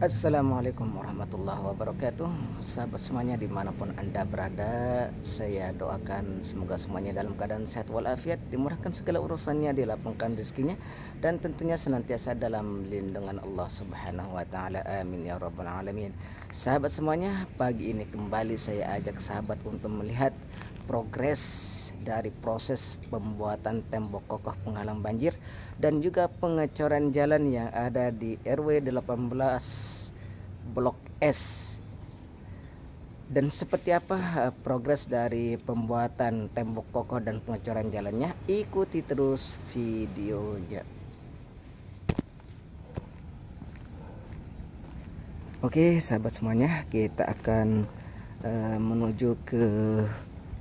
Assalamualaikum warahmatullahi wabarakatuh. Sahabat semuanya dimanapun anda berada, saya doakan semoga semuanya dalam keadaan sehat walafiat, dimurahkan segala urusannya, dilapangkan rezekinya, dan tentunya senantiasa dalam lindungan Allah Subhanahu wa taala. Amin ya rabbal alamin. Sahabat semuanya, pagi ini kembali saya ajak sahabat untuk melihat progres dari proses pembuatan tembok kokoh penghalang banjir dan juga pengecoran jalan yang ada di RW 18 Blok S. Dan seperti apa progres dari pembuatan tembok kokoh dan pengecoran jalannya, ikuti terus videonya. Oke sahabat semuanya, kita akan menuju ke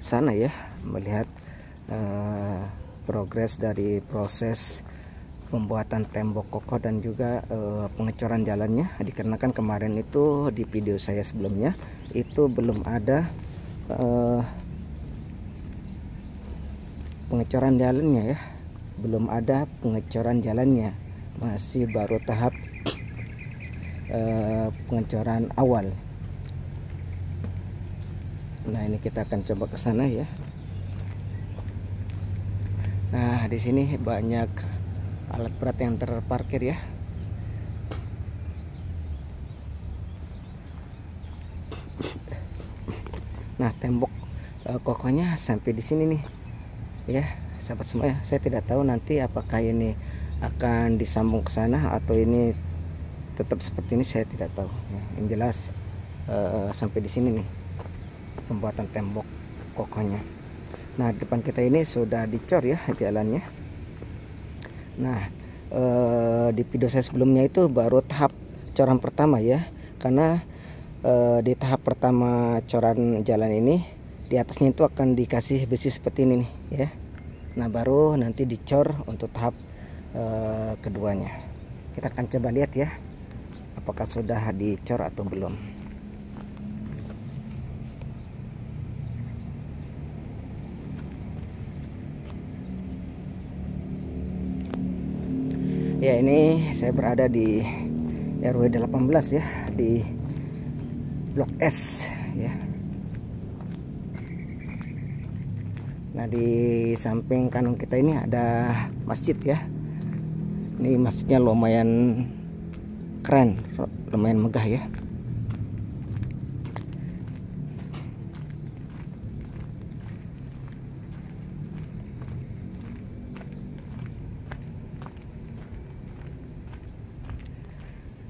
sana ya, melihat progres dari proses pembuatan tembok kokoh dan juga pengecoran jalannya. Dikarenakan kemarin itu di video saya sebelumnya itu belum ada pengecoran jalannya ya, belum ada pengecoran jalannya, masih baru tahap pengecoran awal. Nah ini kita akan coba ke sana ya. Nah di sini banyak alat berat yang terparkir ya. Nah tembok kokohnya sampai di sini nih ya sahabat semua ya. Saya tidak tahu nanti apakah ini akan disambung ke sana atau ini tetap seperti ini, saya tidak tahu ya. Yang jelas sampai di sini nih pembuatan tembok kokohnya. Nah depan kita ini sudah dicor ya jalannya. Nah di video saya sebelumnya itu baru tahap coran pertama ya, karena di tahap pertama coran jalan ini di atasnya itu akan dikasih besi seperti ini nih ya. Nah baru nanti dicor untuk tahap keduanya. Kita akan coba lihat ya apakah sudah dicor atau belum. Ya ini saya berada di RW 18 ya, di Blok S ya. Nah di samping kanan kita ini ada masjid ya. Ini masjidnya lumayan keren, lumayan megah ya.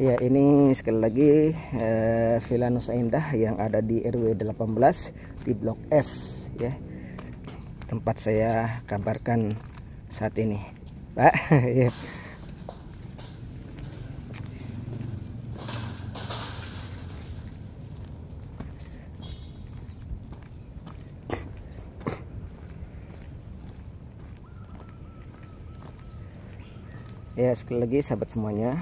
Ya ini sekali lagi Villa Nusa Indah yang ada di RW 18 di Blok S ya, tempat saya kabarkan saat ini Pak. Ya. Ya sekali lagi sahabat semuanya,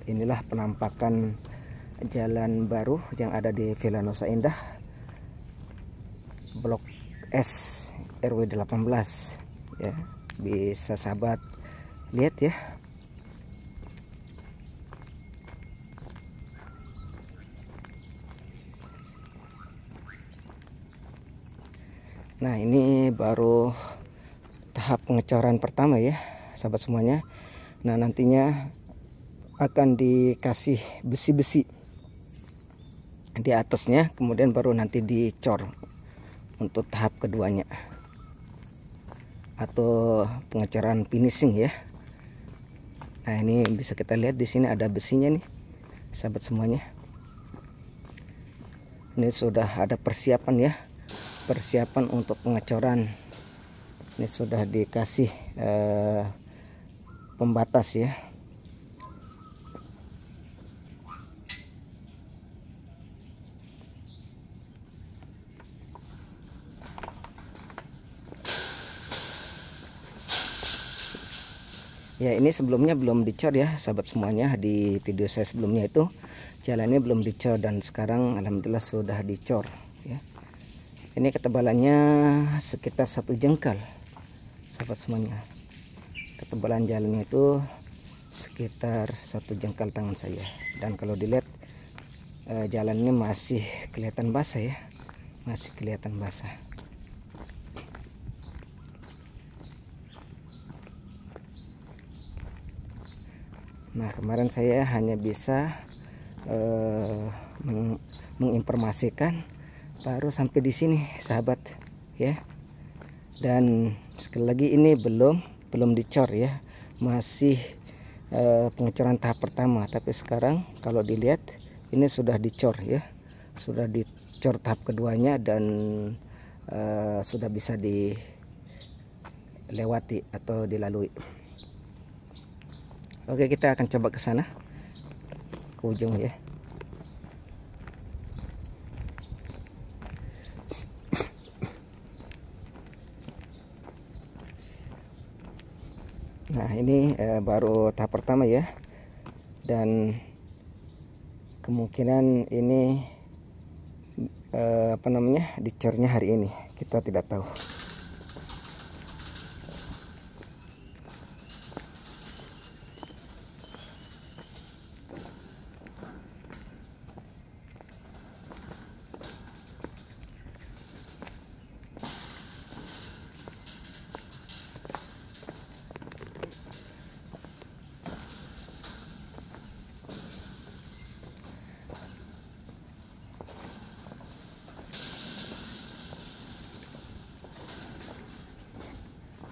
inilah penampakan jalan baru yang ada di Villa Nusa Indah Blok S RW 18 ya. Bisa sahabat lihat ya. Nah ini baru tahap pengecoran pertama ya sahabat semuanya. Nah nantinya akan dikasih besi-besi di atasnya, kemudian baru nanti dicor untuk tahap keduanya atau pengecoran finishing ya. Nah ini bisa kita lihat di sini ada besinya nih sahabat semuanya. Ini sudah ada persiapan ya, persiapan untuk pengecoran. Ini sudah dikasih pembatas ya. Ya ini sebelumnya belum dicor ya sahabat semuanya. Di video saya sebelumnya itu jalannya belum dicor dan sekarang alhamdulillah sudah dicor ya. Ini ketebalannya sekitar 1 jengkal sahabat semuanya. Ketebalan jalannya itu sekitar 1 jengkal tangan saya. Dan kalau dilihat jalannya masih kelihatan basah ya, masih kelihatan basah. Nah, kemarin saya hanya bisa menginformasikan baru sampai di sini sahabat ya. Dan sekali lagi ini belum dicor ya, masih pengecoran tahap pertama. Tapi sekarang kalau dilihat ini sudah dicor ya, sudah dicor tahap keduanya dan sudah bisa dilewati atau dilalui. Oke, kita akan coba ke sana, ke ujung ya. Nah, ini baru tahap pertama ya, dan kemungkinan ini dicornya hari ini, kita tidak tahu.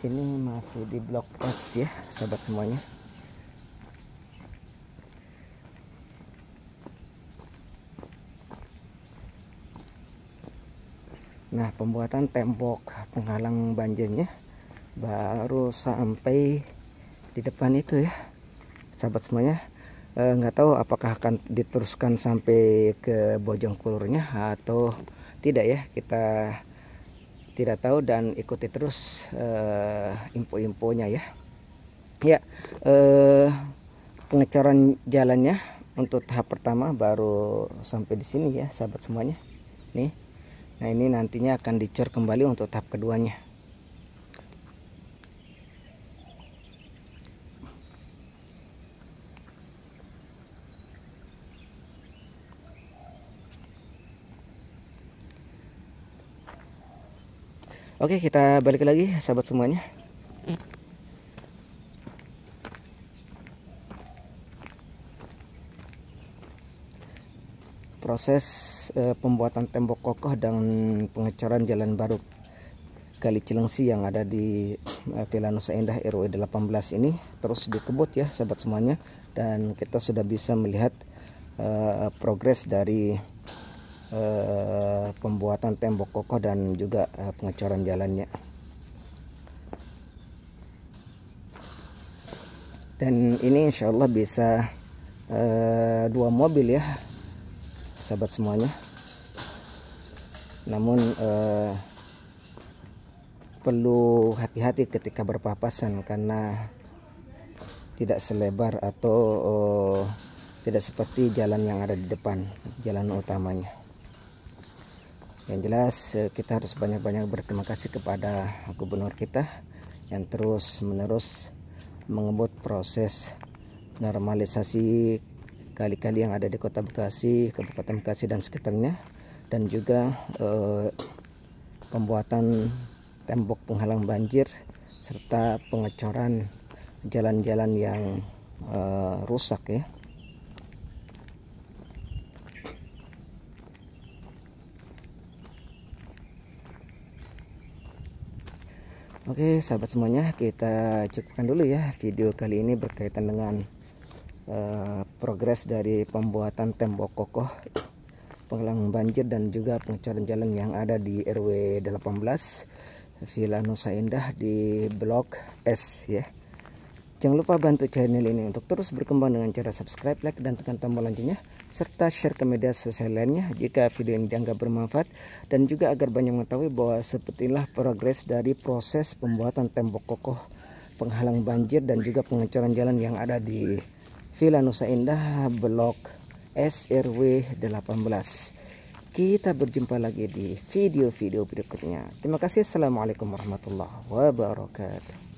Ini masih di blok S ya sahabat semuanya. Nah, pembuatan tembok penghalang banjirnya baru sampai di depan itu ya sahabat semuanya. Nggak tahu apakah akan diteruskan sampai ke Bojongkulurnya atau tidak ya, kita tidak tahu, dan ikuti terus info-infonya ya. Ya, pengecoran jalannya untuk tahap pertama baru sampai di sini ya sahabat semuanya. Nih, nah ini nantinya akan dicor kembali untuk tahap keduanya. Oke, kita balik lagi sahabat semuanya. Proses pembuatan tembok kokoh dan pengecoran jalan baru Kali Cilengsi yang ada di Villa Nusa Indah RW 18 ini terus dikebut ya sahabat semuanya, dan kita sudah bisa melihat progres dari pembuatan tembok kokoh dan juga pengecoran jalannya. Dan ini insya Allah bisa 2 mobil ya sahabat semuanya. Namun perlu hati-hati ketika berpapasan karena tidak selebar atau tidak seperti jalan yang ada di depan, jalan utamanya. Yang jelas kita harus banyak-banyak berterima kasih kepada gubernur kita yang terus-menerus mengebut proses normalisasi kali-kali yang ada di Kota Bekasi, Kabupaten Bekasi dan sekitarnya, dan juga pembuatan tembok penghalang banjir serta pengecoran jalan-jalan yang rusak ya. Oke sahabat semuanya, kita cukupkan dulu ya video kali ini berkaitan dengan progres dari pembuatan tembok kokoh penghalang banjir dan juga pengecoran jalan yang ada di RW 18 Villa Nusa Indah di blok S ya. Jangan lupa bantu channel ini untuk terus berkembang dengan cara subscribe, like, dan tekan tombol loncengnya, serta share ke media sosial lainnya jika video ini dianggap bermanfaat, dan juga agar banyak mengetahui bahwa sepertilah progres dari proses pembuatan tembok kokoh penghalang banjir dan juga pengecoran jalan yang ada di Villa Nusa Indah blok S RW 18. Kita berjumpa lagi di video-video berikutnya. Terima kasih. Assalamualaikum warahmatullahi wabarakatuh.